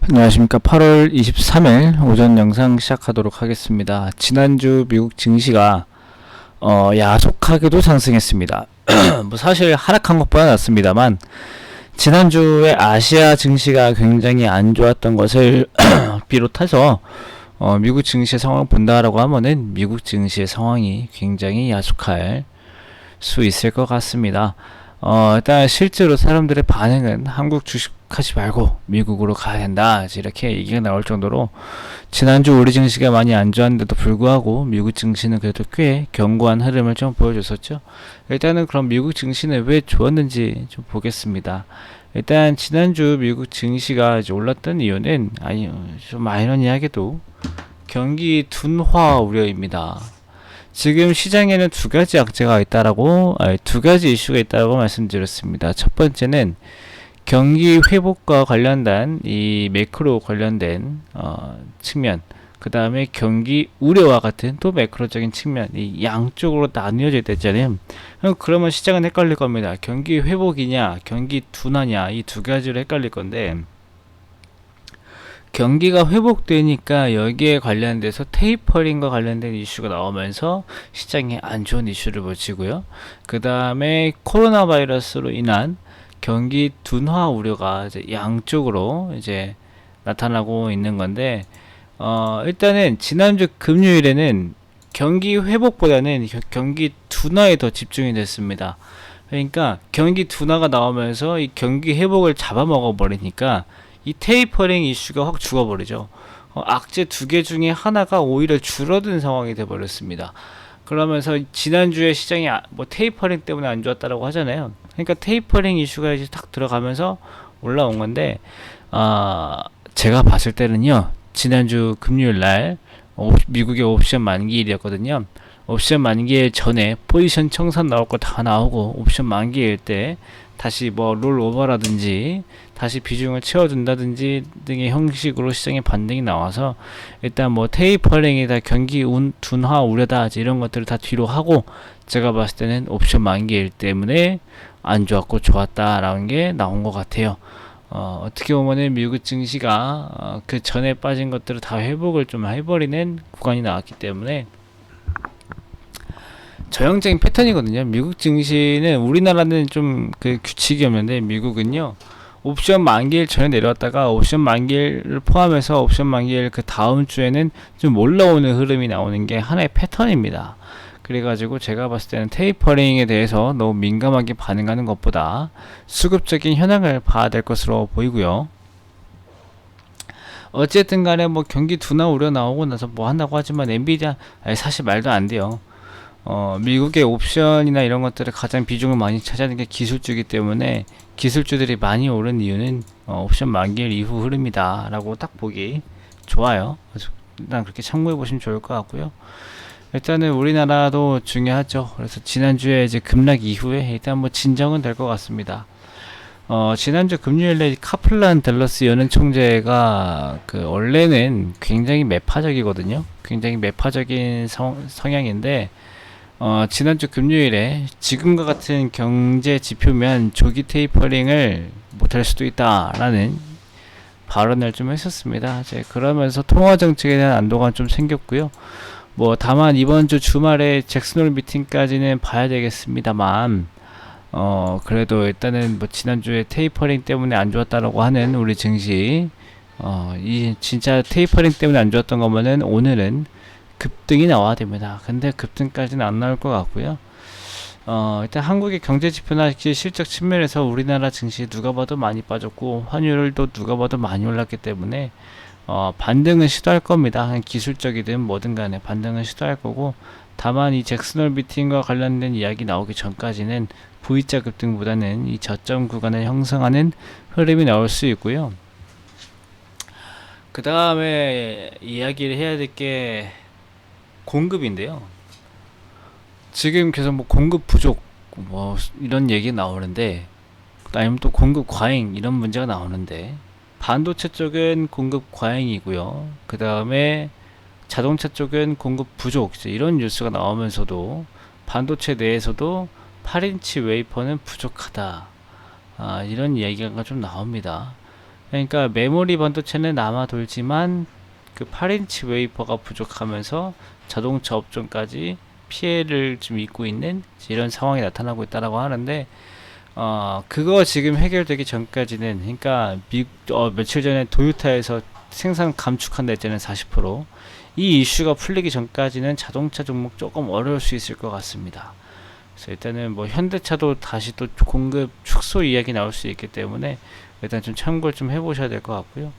안녕하십니까. 8월 23일 오전 영상 시작하도록 하겠습니다. 지난주 미국 증시가 야속하게도 상승했습니다. 뭐 사실 하락한 것보다 낫습니다만 지난주에 아시아 증시가 굉장히 안 좋았던 것을 비롯해서 미국 증시의 상황을 본다라고 하면은 미국 증시의 상황이 굉장히 야속할 수 있을 것 같습니다. 일단 실제로 사람들의 반응은 한국 주식 하지 말고 미국으로 가야 된다, 이렇게 얘기가 나올 정도로 지난주 우리 증시가 많이 안 좋았는데도 불구하고 미국 증시는 그래도 꽤 견고한 흐름을 좀 보여줬었죠. 일단은 그럼 미국 증시는 왜 좋았는지 좀 보겠습니다. 일단 지난주 미국 증시가 이제 올랐던 이유는 좀 아이러니하게도 경기 둔화 우려입니다. 지금 시장에는 두 가지 악재가 있다라고, 두 가지 이슈가 있다고 말씀드렸습니다. 첫 번째는 경기 회복과 관련된 이 매크로 관련된 측면, 그 다음에 경기 우려와 같은 또 매크로적인 측면, 이 양쪽으로 나뉘어져 있잖아요. 그러면 시장은 헷갈릴 겁니다. 경기 회복이냐 경기 둔화냐, 이 두 가지로 헷갈릴 건데, 경기가 회복되니까 여기에 관련돼서 테이퍼링과 관련된 이슈가 나오면서 시장에 안 좋은 이슈를 보치고요. 그 다음에 코로나 바이러스로 인한 경기 둔화 우려가 이제 양쪽으로 이제 나타나고 있는 건데, 일단은 지난주 금요일에는 경기 회복보다는 경기 둔화에 더 집중이 됐습니다. 그러니까 경기 둔화가 나오면서 이 경기 회복을 잡아먹어 버리니까 이 테이퍼링 이슈가 확 죽어버리죠. 악재 두 개 중에 하나가 오히려 줄어든 상황이 돼버렸습니다. 그러면서 지난주에 시장이 뭐 테이퍼링 때문에 안 좋았다라고 하잖아요. 그러니까 테이퍼링 이슈가 이제 딱 들어가면서 올라온 건데, 제가 봤을 때는요, 지난주 금요일 날 미국의 옵션 만기일이었거든요. 옵션 만기일 전에 포지션 청산 나올 거 다 나오고, 옵션 만기일 때 다시 뭐 롤오버라든지 다시 비중을 채워준다든지 등의 형식으로 시장의 반등이 나와서 일단 뭐 테이퍼링이다, 경기 둔화 우려다, 이런 것들을 다 뒤로 하고, 제가 봤을 때는 옵션 만기일 때문에 안 좋았고 좋았다라는 게 나온 것 같아요. 어떻게 보면은 미국 증시가 그 전에 빠진 것들을 다 회복을 좀 해버리는 구간이 나왔기 때문에 저형적인 패턴이거든요. 미국 증시는, 우리나라는 좀 그 규칙이 없는데 미국은요, 옵션 만기일 전에 내려왔다가 옵션 만기일을 포함해서 옵션 만기일 그 다음 주에는 좀 올라오는 흐름이 나오는 게 하나의 패턴입니다. 그래가지고 제가 봤을 때는 테이퍼링에 대해서 너무 민감하게 반응하는 것보다 수급적인 현황을 봐야 될 것으로 보이고요. 어쨌든 간에 뭐 경기 둔화 우려 나오고 나서 뭐 한다고 하지만 엔비디아 사실 말도 안 돼요. 미국의 옵션이나 이런 것들을 가장 비중을 많이 차지하는 게 기술주이기 때문에 기술주들이 많이 오른 이유는 옵션 만기일 이후 흐름이다 라고 딱 보기 좋아요. 일단 그렇게 참고해 보시면 좋을 것 같고요. 일단은 우리나라도 중요하죠. 그래서 지난주에 이제 급락 이후에 일단 뭐 진정은 될 것 같습니다. 지난주 금요일에 카플란 댈러스 연은 총재가 원래는 굉장히 매파적이거든요. 굉장히 매파적인 성향인데, 지난주 금요일에 지금과 같은 경제 지표면 조기 테이퍼링을 못할 수도 있다라는 발언을 좀 했었습니다. 이제 그러면서 통화 정책에 대한 안도가 좀 생겼고요. 뭐 다만 이번 주 주말에 잭슨홀 미팅까지는 봐야 되겠습니다만, 그래도 일단은 뭐 지난주에 테이퍼링 때문에 안 좋았다라고 하는 우리 증시, 이 진짜 테이퍼링 때문에 안 좋았던 거면은 오늘은 급등이 나와야 됩니다. 근데 급등까지는 안 나올 것 같고요. 일단 한국의 경제 지표나 실적 측면에서 우리나라 증시 누가 봐도 많이 빠졌고, 환율도 누가 봐도 많이 올랐기 때문에 반등은 시도할 겁니다. 기술적이든 뭐든 간에 반등은 시도할 거고, 다만 이 잭슨홀 미팅과 관련된 이야기 나오기 전까지는 V자 급등보다는 이 저점 구간을 형성하는 흐름이 나올 수 있고요. 그 다음에 이야기를 해야 될 게 공급인데요. 지금 계속 뭐 공급 부족 뭐 이런 얘기 나오는데, 아니면 또 공급 과잉 이런 문제가 나오는데, 반도체 쪽은 공급 과잉이고요. 그 다음에 자동차 쪽은 공급 부족, 이런 뉴스가 나오면서도 반도체 내에서도 8인치 웨이퍼는 부족하다, 이런 이야기가 좀 나옵니다. 그러니까 메모리 반도체는 남아 돌지만 그 8인치 웨이퍼가 부족하면서 자동차 업종까지 피해를 좀 입고 있는 이런 상황이 나타나고 있다라고 하는데, 그거 지금 해결되기 전까지는, 그러니까 며칠 전에 도요타에서 생산 감축한다 했잖아요, 40%. 이 이슈가 풀리기 전까지는 자동차 종목 조금 어려울 수 있을 것 같습니다. 그래서 일단은 뭐 현대차도 다시 또 공급 축소 이야기 나올 수 있기 때문에 일단 좀 참고를 좀 해보셔야 될 것 같고요.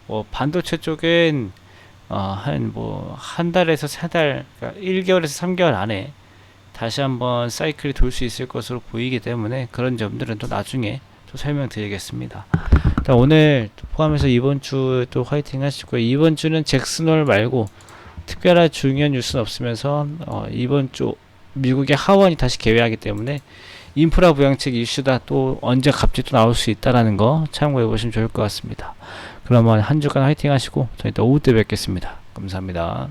뭐 반도체 쪽엔 한 달에서 세 달, 그러니까 1개월에서 3개월 안에 다시 한번 사이클이 돌 수 있을 것으로 보이기 때문에 그런 점들은 또 나중에 또 설명드리겠습니다. 오늘 포함해서 이번 주 또 화이팅 하시고, 이번 주는 잭슨홀 말고 특별한 중요한 뉴스는 없으면서 이번 주 미국의 하원이 다시 개회하기 때문에 인프라 부양책 이슈다 또 언제 갑자기 또 나올 수 있다라는 거 참고해 보시면 좋을 것 같습니다. 그러면 한 주간 화이팅 하시고 저희 또 오후 때 뵙겠습니다. 감사합니다.